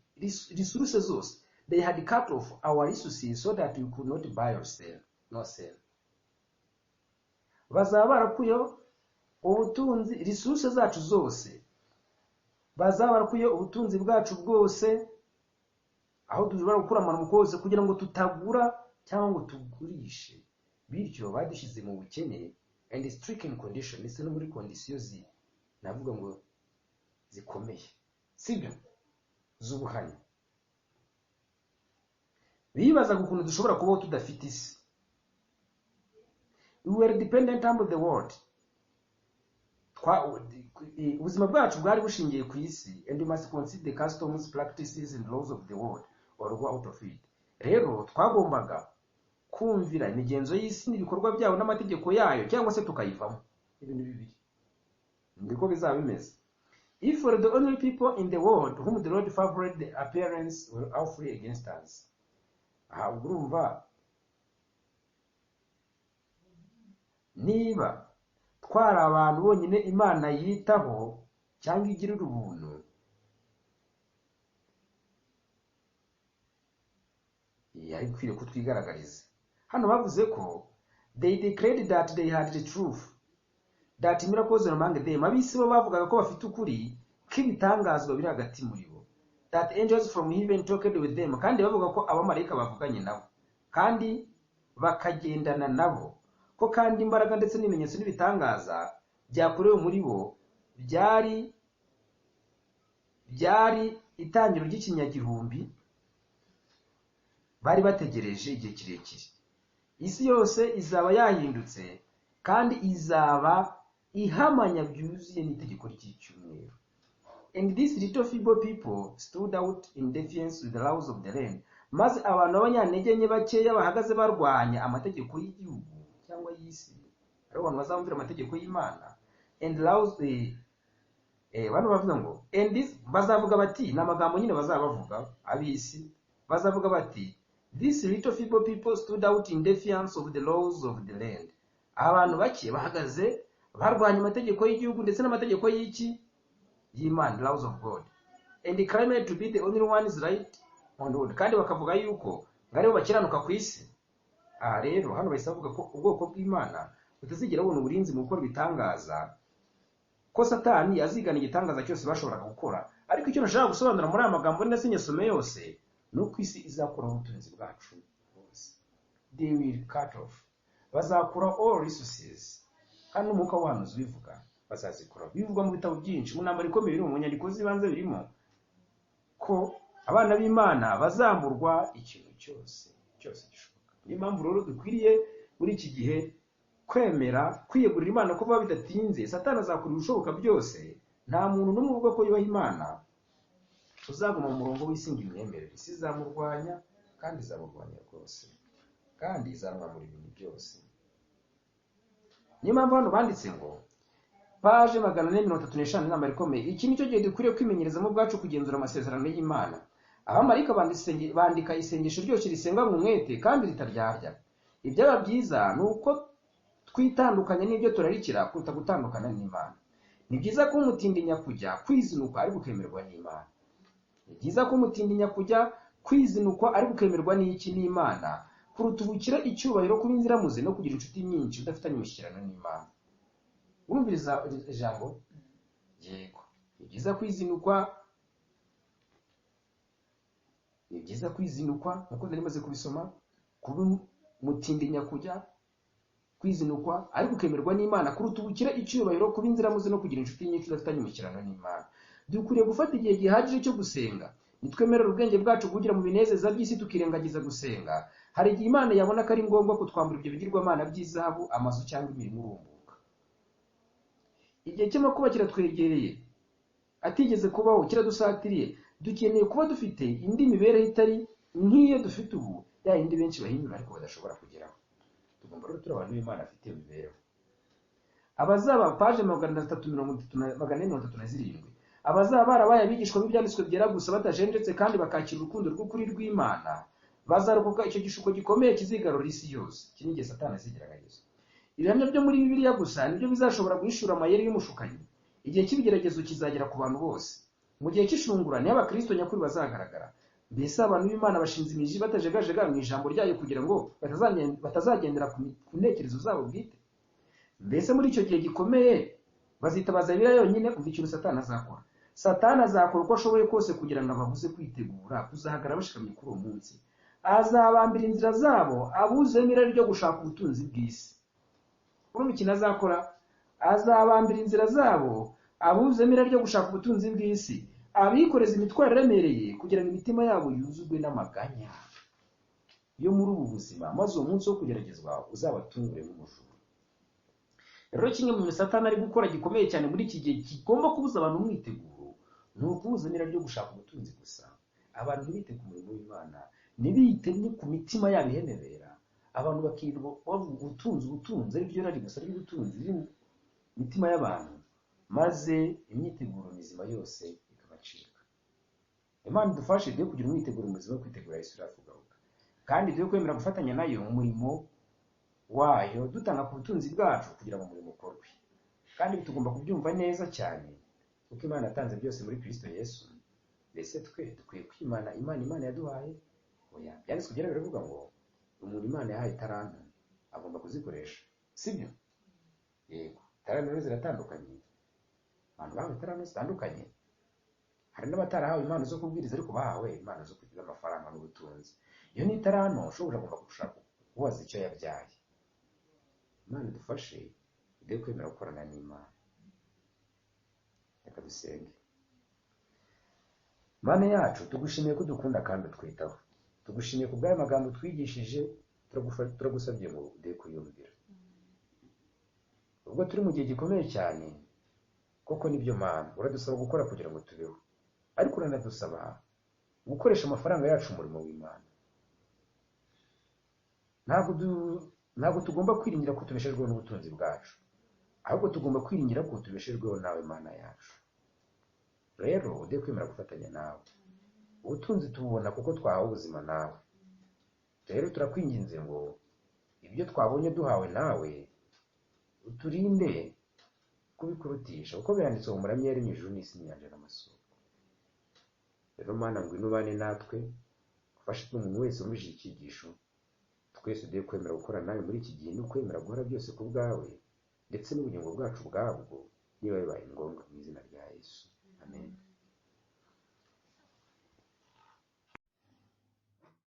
resources zose. They had cut off our resources so that we could not buy or sell. No sell. Bazaba barakuyeho ubutunzi, resources zacu zose. Bazaba barakuyeho ubutunzi bwacu bwose, aho dushobora gukura amano kose kugira ngo tutagura cyangwa ngo tugurishe. Bityo badushyize mu bukene and stricken condition, ndetse no muri kondisiyo navuga ngo zikomeye, sibyo, z'ubuhanya. Bibazaga ukuntu dushobora kubaho tudafite isi. We were dependent on the world. Ubuzima bwacu bwari bushingiye ku isi, and you must consider the customs, practices and laws of the world or go out of it. Rero twagombaga kumvira imigenzo y'isi n'ibikorwa byayo n'amategeko yayo, cyangwa se tukayivamo. Ibintu bibiri ndiko bizaba bimeze. If we are the only people in the world whom the Lord favored, the appearance were all free against us. Urumva niba twari abantu bonyine Imana yitaho cyangwa igirira ubuntu, yari kwiriye kutwigaragariza. Hano bavuze ko they declared that they had the truth, that miracles were among them. Abisi bo bavugaga ko bafite ukuri k'ibitangazwa biri hagati muri bo, that angels from heaven talked with them, kandi bavuga ko abamarayika bavuganye nabo kandi bakagendana nabo, ko kandi imbaraga ndetse n'ibimenyetso n'ibitangaza byakorewe muri bo byari itangiro ry'ikinyagihumbi bari bategereje igihe kirekire. Isi yose izaba yahindutse kandi izaba ihamanya byuzuye n'itegeko ry'icyumweru. And these little feeble people stood out in defiance with the laws of the land. Maze abantu b'abanyantege nke bakeya bahagaze barwanya amategeko y'igihugu cyangwa y'isi, ari abantu bazamvira amategeko y'Imana. And laws bano bavuga ngo, and this bazavuga bati, n'amagambo nyine bazabavuga ab'isi, bazavuga bati, these little feeble people stood out in defiance of the laws of the land. Abantu bake bahagaze barwanya amategeko y'igihugu ndetse n'amategeko y'iki y'Imana, laws of God, and they claimed to be the only ones right on earth, kandi bakavuga yuko ngaribo bakiranuka ku isi. Rero hano bahise bavuga ko ubwoko bw'Imana butazigera bubona uburinzi mu gukora ibitangaza, ko Satani azigana igitangaza cyose bashoboraga gukora. Ariko icyo nashaka gusobanura muri aya magambo ndetse nyesome yose ni uko isi izakuraho ubutunzi bwacu bwose. They will cut off, bazakura all resources. Hano umwuka w'abahanuzi bivuga bazazikora, bivugwa mu bitabo byinshi, mu ntambara ikomeye biri mu nyandiko z'ibanze birimo ko abana b'Imana bazamburwa ikintu cyose gishoboka. Niyo mpamvu rero dukwiriye muri iki gihe kwemera kwiyegurira Imana ko biba bidatinze. Satani azakora ibishoboka byose, nta muntu n'umwe uvuga ko yubaha Imana uzaguma mu murongo w'isinga imyemerere. Isi izamurwanya kandi izamurwanya rwose, kandi izamwamura ibintu byose. Niyo mpamvu hano banditse ngo paje 435 intambara ikomeye. Iki nicyo gihe dukwiriye kwimenyerezamo ubwacu kugenzura amasezerano y'Imana. Abamarayika bandika isengesho ryose risenga mu mwete kandi ritaryarya. Ibyaba byiza ni uko twitandukanya n'ibyo turarikira kuruta gutandukana n'Imana. Ni byiza ko umutindi nyakujya kwizinukwa ari gukemerwa n'Imana. Ni byiza ko umutindi nyakujya kwizinukwa ari gukemerwa n'iki n'Imana, kuruta ubukira icyubahiro kuba inziramuze no kugira inshuti nyinshi udafitanye imishyikirano n'Imana. Urumviriza ijambo? Yego. Ni byiza kwizinukwa, ni byiza kwizinukwa nkuko nari maze kubisoma, kuba umutindi nyakujya kwizinukwa ari gukemerwa n'Imana, kuruta ubukira icyubahiro kuba inziramuze no kugira inshuti nyinshi udafitanye imishyikirano n'Imana. Dukwiriye gufata igihe gihagije cyo gusenga. Nitwemerera ubwenge bwacu kugira mu binezeza by'isi tukirengagiza gusenga. Hari igihe Imana yabona ko ari ngombwa kutwambura ibyo bigirwamana by'izahabu, amazu cyangwa imirimo urumbuka. Igihe cy'amakuba kiratwegereye, atigeze kubaho kiradusatiriye. Dukeneye kuba dufite indi mibereho itari nk'iyo dufite ubu, ya indi benshi bahinyura ariko badashobora kugeraho. Tugomba rero turi abantu b'Imana afite imibereho. Abazaba paje 437 abazaba barabaye abigishwa b'ibyanditswe byera gusa batajenjetse kandi bakakira urukundo rw'ukuri rw'Imana, bazarokoka icyo gishuko gikomeye kizigarura isi yose. Iki ni igihe Satani azigerageza. Ibihamya byo muri Bibiliya gusa nibyo bizashobora guhishura amayeri y'umushukanyi. Igihe cy'ibigeragezo kizagera ku bantu bose. Mu gihe cy'ishungura niho abakristo nyakuri bazagaragara. Mbese abantu b'Imana bashinze imiji batajegajega mu ijambo ryayo kugira ngo batazagendera ku ntekerezo zabo bwite. Mbese muri icyo gihe gikomeye bazitabaza Bibiliya yonyine. Umva ikintu Satani azakora. Satani azakora uko ashoboye kose kugira ngo ababuze kwitegura kuzahagarara bashikamye kuri uwo munsi. Azabambira inzira zabo, abuzemo irari ryo gushaka ubutunzi bw'isi. Urumva ikintu azakora? Azabambira inzira zabo, abuzemo ryo gushaka ubutunzi bw'isi, abikoreza imitwaro iremereye kugira ngo imitima yabo yuzuzwe n'amaganya yo muri ubu buzima, maze uwo munsi wo kugeragezwa uzabatungure nk'umujura. Rero kimwe mu Satani ari gukora gikomeye cyane muri iki gihe kigomba kubuza abantu umwiteguro, ni ukubuzanira ryo gushaka ubutunzi gusa. Abantu ntibite ku murimo w'Imana, ntibite ni ku mitima yabo ihenebera. Abantu bakirirwa bavuga ubutunzi ari byo rari gusa ry'ubutunzi riri mu mitima y'abantu, maze imyiteguro mizima yose ikabacika. Imana idufashe rero kugira umwiteguro muzima wo kwitegura Yesu kugaruka, kandi dore kwemera gufatanya nayo mu murimo wayo, dutanga ku butunzi bwacu kugira ngo umurimo ukorwe. Kandi tugomba kubyumva neza cyane, kuko Imana yatanze byose muri Kristo Yesu. Mbese twe dukwiye kwimana Imana yaduhaye? Oya, byanditswe byera biravuga ngo umuntu Imana yahaye taranto agomba kuzikoresha, sibyo? Yego, taranto ziratandukanye, abantu bahawe taranto zitandukanye. Hari n'abatarahawe impano zo kubwiriza, ariko bahawe impano zo kugira amafaranga n'ubutunzi. Iyo ni taranto ushobora agomba gushaka kubaza icyo yabyaye. Imana idufashe ide kwemera gukorana n'Imana. Reka dusenge. Mana yacu, tugushimiye ko dukunda kandi utwitaho. Tugushimiye ku bw'aya magambo twigishije, turagusabye ngo ude kuyumvira. Ubwo turi mu gihe gikomeye cyane, koko nibyo Mana, uradusaba gukora kugira ngo tubeho, ariko uranadusaba gukoresha amafaranga yacu umurimo w'Imana. Ntabwo tugomba kwiringira ko tubeshejweho n'ubutunzi bwacu, ahubwo tugomba kwiringira ko tubeshejweho nawe Mana yacu. Rero ude kwemera gufatanya nawe. Ubutunzi tububona kuko twahawe ubuzima nawe. Rero turakwinginze ngo ibyo twabonye duhawe nawe uturinde kubikurutisha, kuko biranditse mu Muramyi yaremye ijuru n'isi n'inyanja n'amasoko. Rero Mana, ngwino ubane natwe, ufashe umuntu wese wumvise icyigisho. Twese ude kwemera gukora nawe muri iki gihe, no kwemera guhora byose ku bwawe, ndetse n'ubugingo bwacu bwabwo niba bibaye ngombwa, mu izina rya Yesu. Amen.